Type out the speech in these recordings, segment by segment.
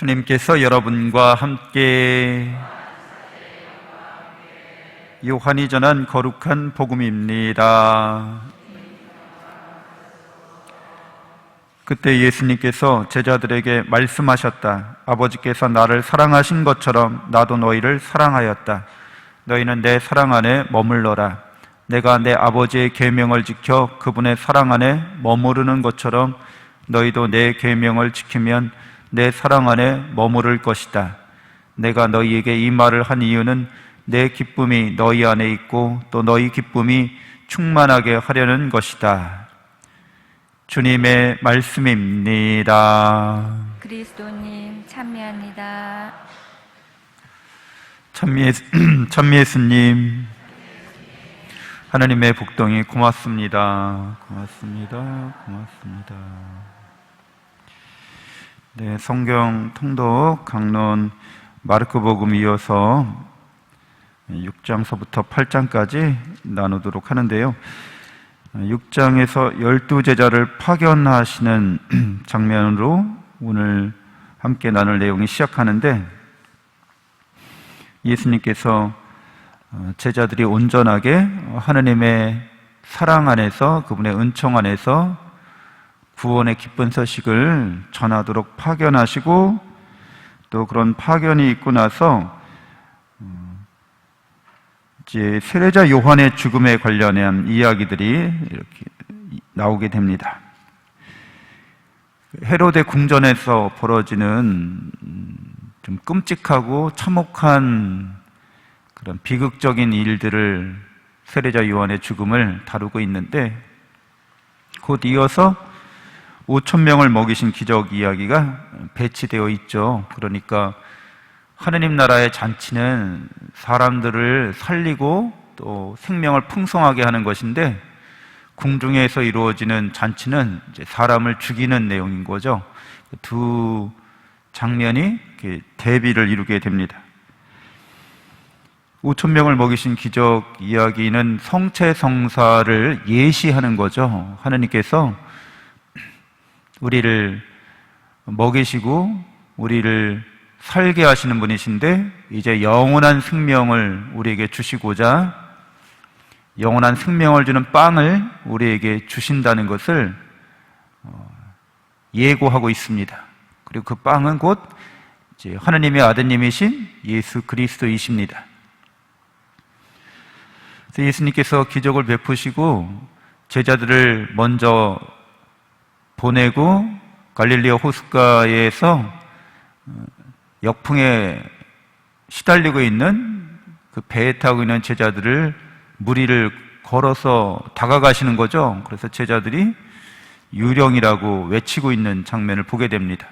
주님께서 여러분과 함께 요한이 전한 거룩한 복음입니다. 그때 예수님께서 제자들에게 말씀하셨다. 아버지께서 나를 사랑하신 것처럼 나도 너희를 사랑하였다. 너희는 내 사랑 안에 머물러라. 내가 내 아버지의 계명을 지켜 그분의 사랑 안에 머무르는 것처럼 너희도 내 계명을 지키면 내 사랑 안에 머무를 것이다. 내가 너희에게 이 말을 한 이유는 내 기쁨이 너희 안에 있고 또 너희 기쁨이 충만하게 하려는 것이다. 주님의 말씀입니다. 그리스도님 찬미합니다. 찬미예수님, 하나님의 복덩이 고맙습니다. 고맙습니다. 네, 성경 통독 강론 마르코복음 이어서 6장서부터 8장까지 나누도록 하는데요. 6장에서 12제자를 파견하시는 장면으로 오늘 함께 나눌 내용이 시작하는데, 예수님께서 제자들이 온전하게 하나님의 사랑 안에서, 그분의 은총 안에서 구원의 기쁜 소식을 전하도록 파견하시고, 또 그런 파견이 있고 나서 이제 세례자 요한의 죽음에 관련한 이야기들이 이렇게 나오게 됩니다. 헤로데 궁전에서 벌어지는 좀 끔찍하고 참혹한 그런 비극적인 일들을, 세례자 요한의 죽음을 다루고 있는데, 곧 이어서 5,000명을 먹이신 기적 이야기가 배치되어 있죠. 그러니까 하느님 나라의 잔치는 사람들을 살리고 또 생명을 풍성하게 하는 것인데, 궁중에서 이루어지는 잔치는 이제 사람을 죽이는 내용인 거죠. 두 장면이 이렇게 대비를 이루게 됩니다. 5,000명을 먹이신 기적 이야기는 성체성사를 예시하는 거죠. 하느님께서 우리를 먹이시고 우리를 살게 하시는 분이신데, 이제 영원한 생명을 우리에게 주시고자 영원한 생명을 주는 빵을 우리에게 주신다는 것을 예고하고 있습니다. 그리고 그 빵은 곧 이제 하나님의 아드님이신 예수 그리스도이십니다. 그래서 예수님께서 기적을 베푸시고 제자들을 먼저 보내고 갈릴리아 호숫가에서 역풍에 시달리고 있는 그 배에 타고 있는 제자들을 무리를 걸어서 다가가시는 거죠. 그래서 제자들이 유령이라고 외치고 있는 장면을 보게 됩니다.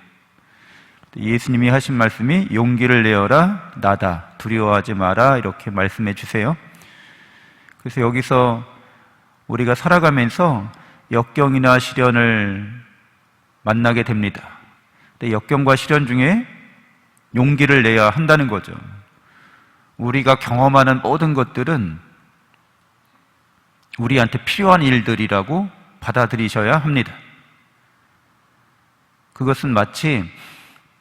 예수님이 하신 말씀이 용기를 내어라, 나다, 두려워하지 마라, 이렇게 말씀해 주세요. 그래서 여기서 우리가 살아가면서 역경이나 시련을 만나게 됩니다. 근데 역경과 시련 중에 용기를 내야 한다는 거죠. 우리가 경험하는 모든 것들은 우리한테 필요한 일들이라고 받아들이셔야 합니다. 그것은 마치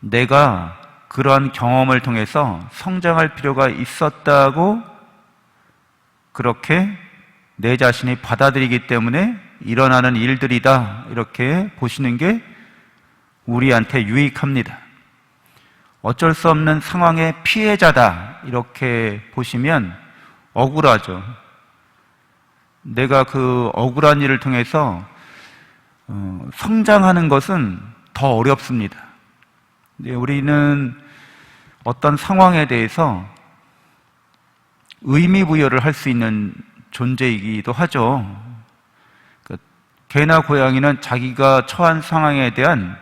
내가 그러한 경험을 통해서 성장할 필요가 있었다고 그렇게 내 자신이 받아들이기 때문에 일어나는 일들이다, 이렇게 보시는 게 우리한테 유익합니다. 어쩔 수 없는 상황의 피해자다, 이렇게 보시면 억울하죠. 내가 그 억울한 일을 통해서 성장하는 것은 더 어렵습니다. 우리는 어떤 상황에 대해서 의미 부여를 할 수 있는 존재이기도 하죠. 개나 고양이는 자기가 처한 상황에 대한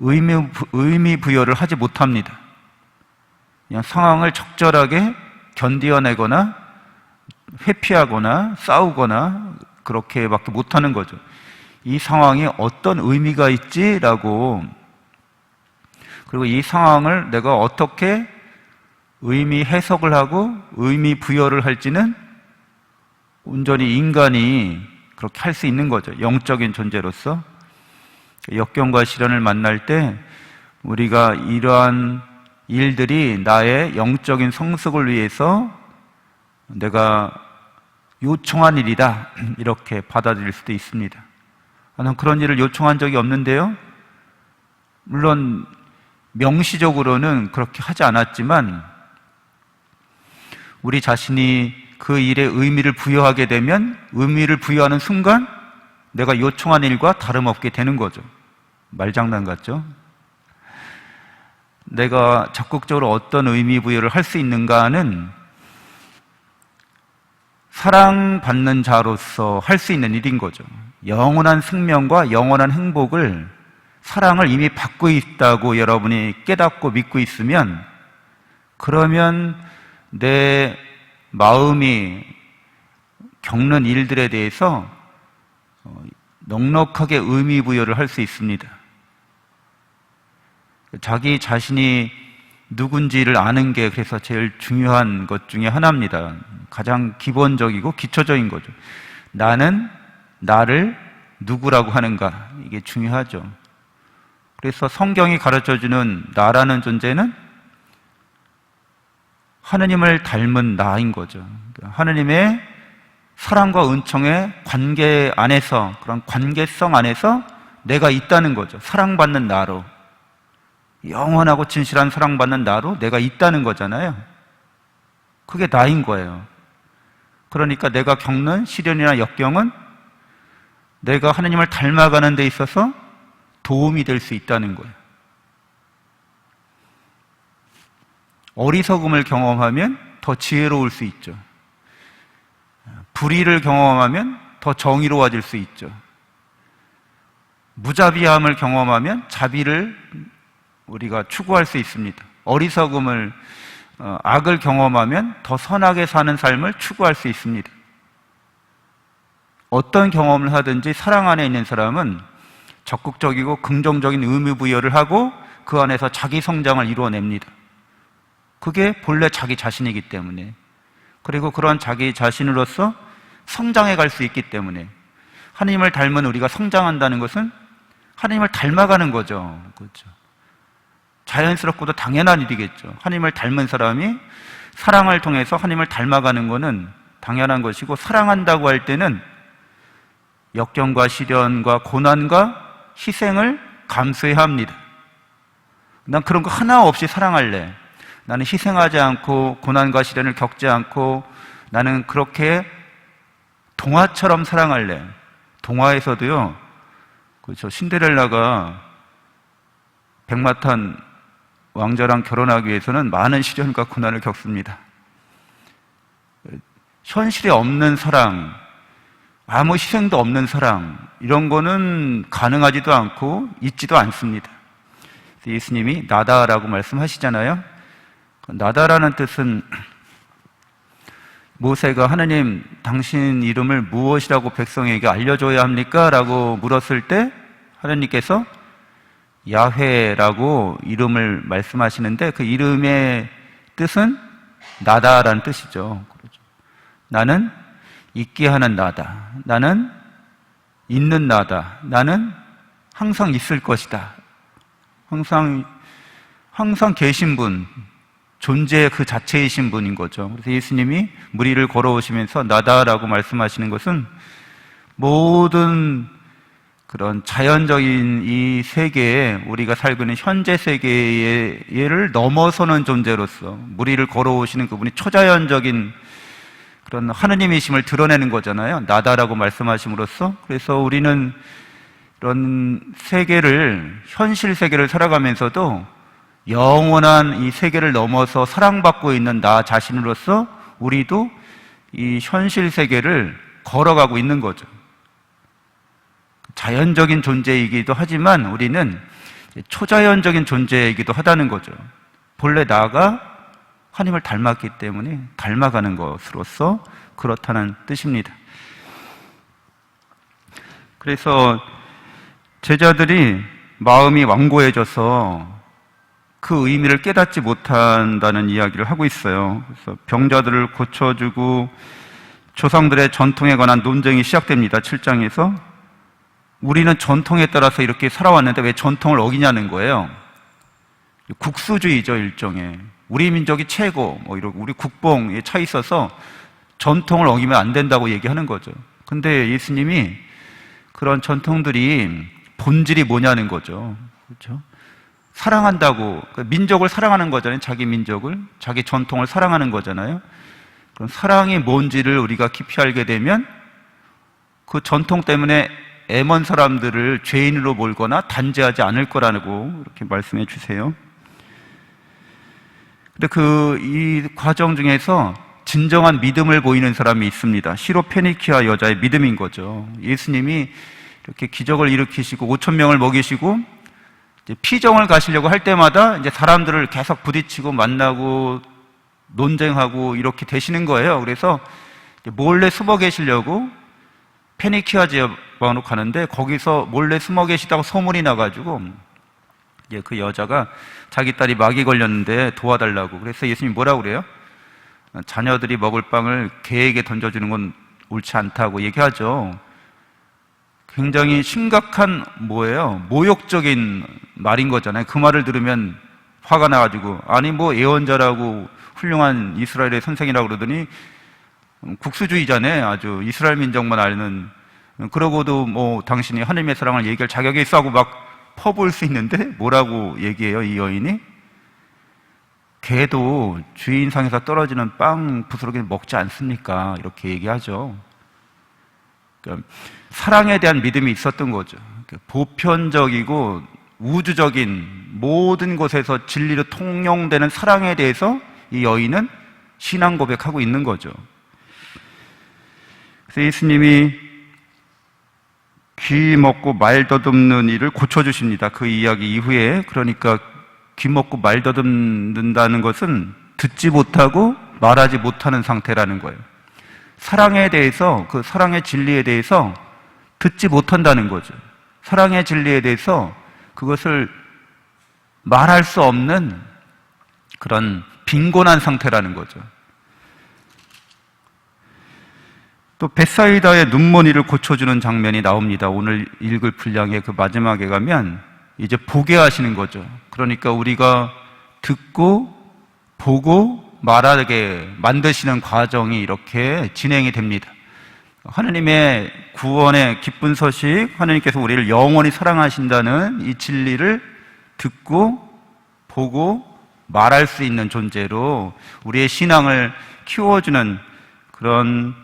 의미 부여를 하지 못합니다. 그냥 상황을 적절하게 견디어내거나 회피하거나 싸우거나 그렇게밖에 못하는 거죠. 이 상황이 어떤 의미가 있지라고, 그리고 이 상황을 내가 어떻게 의미 해석을 하고 의미 부여를 할지는 온전히 인간이 그렇게 할 수 있는 거죠. 영적인 존재로서. 역경과 시련을 만날 때 우리가 이러한 일들이 나의 영적인 성숙을 위해서 내가 요청한 일이다, 이렇게 받아들일 수도 있습니다. 나는 그런 일을 요청한 적이 없는데요. 물론 명시적으로는 그렇게 하지 않았지만 우리 자신이 그 일에 의미를 부여하게 되면 의미를 부여하는 순간 내가 요청한 일과 다름없게 되는 거죠. 말장난 같죠? 내가 적극적으로 어떤 의미 부여를 할 수 있는가는 사랑받는 자로서 할 수 있는 일인 거죠. 영원한 생명과 영원한 행복을, 사랑을 이미 받고 있다고 여러분이 깨닫고 믿고 있으면, 그러면 내 마음이 겪는 일들에 대해서 넉넉하게 의미 부여를 할 수 있습니다. 자기 자신이 누군지를 아는 게 그래서 제일 중요한 것 중에 하나입니다. 가장 기본적이고 기초적인 거죠. 나는 나를 누구라고 하는가, 이게 중요하죠. 그래서 성경이 가르쳐주는 나라는 존재는 하느님을 닮은 나인 거죠. 하느님의 사랑과 은총의 관계 안에서, 그런 관계성 안에서 내가 있다는 거죠. 사랑받는 나로, 영원하고 진실한 사랑받는 나로 내가 있다는 거잖아요. 그게 나인 거예요. 그러니까 내가 겪는 시련이나 역경은 내가 하느님을 닮아가는 데 있어서 도움이 될 수 있다는 거예요. 어리석음을 경험하면 더 지혜로울 수 있죠. 불의를 경험하면 더 정의로워질 수 있죠. 무자비함을 경험하면 자비를 우리가 추구할 수 있습니다. 어리석음을, 악을 경험하면 더 선하게 사는 삶을 추구할 수 있습니다. 어떤 경험을 하든지 사랑 안에 있는 사람은 적극적이고 긍정적인 의미 부여를 하고 그 안에서 자기 성장을 이루어냅니다. 그게 본래 자기 자신이기 때문에, 그리고 그런 자기 자신으로서 성장해 갈 수 있기 때문에, 하나님을 닮은 우리가 성장한다는 것은 하나님을 닮아가는 거죠. 그렇죠. 자연스럽고도 당연한 일이겠죠. 하나님을 닮은 사람이 사랑을 통해서 하나님을 닮아가는 것은 당연한 것이고, 사랑한다고 할 때는 역경과 시련과 고난과 희생을 감수해야 합니다. 난 그런 거 하나 없이 사랑할래. 나는 희생하지 않고 고난과 시련을 겪지 않고 나는 그렇게 동화처럼 사랑할래. 동화에서도요, 그렇죠, 신데렐라가 백마탄 왕자랑 결혼하기 위해서는 많은 시련과 고난을 겪습니다. 현실에 없는 사랑, 아무 희생도 없는 사랑, 이런 거는 가능하지도 않고 있지도 않습니다. 예수님이 나다라고 말씀하시잖아요. 나다라는 뜻은 모세가 하느님, 당신 이름을 무엇이라고 백성에게 알려줘야 합니까? 라고 물었을 때 하느님께서 야훼라고 이름을 말씀하시는데, 그 이름의 뜻은 나다라는 뜻이죠. 나는 있게 하는 나다. 나는 있는 나다. 나는 항상 있을 것이다. 항상 계신 분, 존재 그 자체이신 분인 거죠. 그래서 예수님이 무리를 걸어오시면서 나다라고 말씀하시는 것은 모든 그런 자연적인 이 세계에, 우리가 살고 있는 현재 세계의 얘를 넘어서는 존재로서 무리를 걸어오시는 그분이 초자연적인 그런 하느님이심을 드러내는 거잖아요. 나다라고 말씀하심으로써. 그래서 우리는 이런 세계를, 현실 세계를 살아가면서도 영원한 이 세계를 넘어서 사랑받고 있는 나 자신으로서 우리도 이 현실 세계를 걸어가고 있는 거죠. 자연적인 존재이기도 하지만 우리는 초자연적인 존재이기도 하다는 거죠. 본래 나가 하나님을 닮았기 때문에 닮아가는 것으로서 그렇다는 뜻입니다. 그래서 제자들이 마음이 완고해져서 그 의미를 깨닫지 못한다는 이야기를 하고 있어요. 그래서 병자들을 고쳐주고 조상들의 전통에 관한 논쟁이 시작됩니다. 7장에서 우리는 전통에 따라서 이렇게 살아왔는데 왜 전통을 어기냐는 거예요. 국수주의죠, 일종의. 우리 민족이 최고, 뭐 이러고 우리 국뽕에 차 있어서 전통을 어기면 안 된다고 얘기하는 거죠. 근데 예수님이 그런 전통들이 본질이 뭐냐는 거죠. 그렇죠? 사랑한다고, 민족을 사랑하는 거잖아요. 자기 민족을, 자기 전통을 사랑하는 거잖아요. 그럼 사랑이 뭔지를 우리가 깊이 알게 되면 그 전통 때문에 애먼 사람들을 죄인으로 몰거나 단죄하지 않을 거라고 이렇게 말씀해 주세요. 근데 이 과정 중에서 진정한 믿음을 보이는 사람이 있습니다. 시로페니키아 여자의 믿음인 거죠. 예수님이 이렇게 기적을 일으키시고 5천 명을 먹이시고 이제 피정을 가시려고 할 때마다 이제 사람들을 계속 부딪히고 만나고 논쟁하고 이렇게 되시는 거예요. 그래서 몰래 숨어 계시려고 페니키아 지방으로 가는데 거기서 몰래 숨어 계시다고 소문이 나가지고 이제 그 여자가 자기 딸이 마귀 걸렸는데 도와달라고. 그래서 예수님이 뭐라고 그래요? 자녀들이 먹을 빵을 개에게 던져주는 건 옳지 않다고 얘기하죠. 굉장히 심각한 뭐예요? 모욕적인 말인 거잖아요. 그 말을 들으면 화가 나가지고 아니 뭐 예언자라고 훌륭한 이스라엘의 선생이라고 그러더니 국수주의자네. 아주 이스라엘 민족만 아는. 그러고도 뭐 당신이 하나님의 사랑을 얘기할 자격이 있어 하고 막 퍼부을 수 있는데 뭐라고 얘기해요, 이 여인이? 개도 주인상에서 떨어지는 빵 부스러기를 먹지 않습니까? 이렇게 얘기하죠. 그러니까 사랑에 대한 믿음이 있었던 거죠. 그러니까 보편적이고 우주적인 모든 곳에서 진리로 통용되는 사랑에 대해서 이 여인은 신앙 고백하고 있는 거죠. 그래서 예수님이 귀 먹고 말 더듬는 일을 고쳐주십니다. 그 이야기 이후에. 그러니까 귀 먹고 말 더듬는다는 것은 듣지 못하고 말하지 못하는 상태라는 거예요. 사랑에 대해서, 그 사랑의 진리에 대해서 듣지 못한다는 거죠. 사랑의 진리에 대해서 그것을 말할 수 없는 그런 빈곤한 상태라는 거죠. 또 벳사이다의 눈먼이를 고쳐주는 장면이 나옵니다. 오늘 읽을 분량의 그 마지막에 가면 이제 보게 하시는 거죠. 그러니까 우리가 듣고 보고 말하게 만드시는 과정이 이렇게 진행이 됩니다. 하나님의 구원의 기쁜 소식, 하나님께서 우리를 영원히 사랑하신다는 이 진리를 듣고 보고 말할 수 있는 존재로 우리의 신앙을 키워주는 그런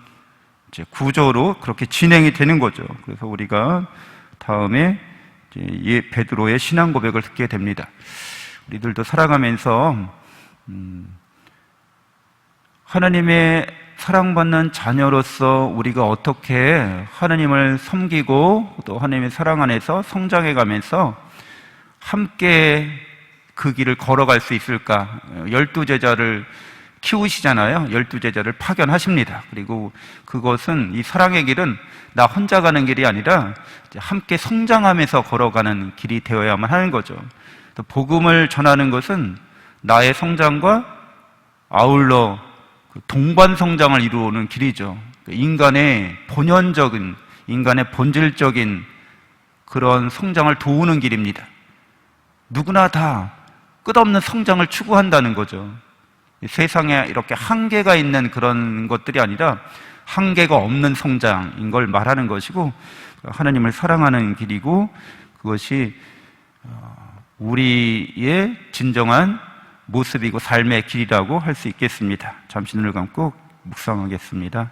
이제 구조로 그렇게 진행이 되는 거죠. 그래서 우리가 다음에 이제 베드로의 신앙 고백을 듣게 됩니다. 우리들도 살아가면서 하나님의 사랑받는 자녀로서 우리가 어떻게 하나님을 섬기고 또 하나님의 사랑 안에서 성장해 가면서 함께 그 길을 걸어갈 수 있을까? 12제자를 키우시잖아요. 12제자를 파견하십니다. 그리고 그것은 이 사랑의 길은 나 혼자 가는 길이 아니라 함께 성장하면서 걸어가는 길이 되어야만 하는 거죠. 또 복음을 전하는 것은 나의 성장과 아울러 동반 성장을 이루는 길이죠. 인간의 본연적인, 인간의 본질적인 그런 성장을 도우는 길입니다. 누구나 다 끝없는 성장을 추구한다는 거죠. 세상에 이렇게 한계가 있는 그런 것들이 아니라 한계가 없는 성장인 걸 말하는 것이고, 하나님을 사랑하는 길이고, 그것이 우리의 진정한 모습이고 삶의 길이라고 할 수 있겠습니다. 잠시 눈을 감고 묵상하겠습니다.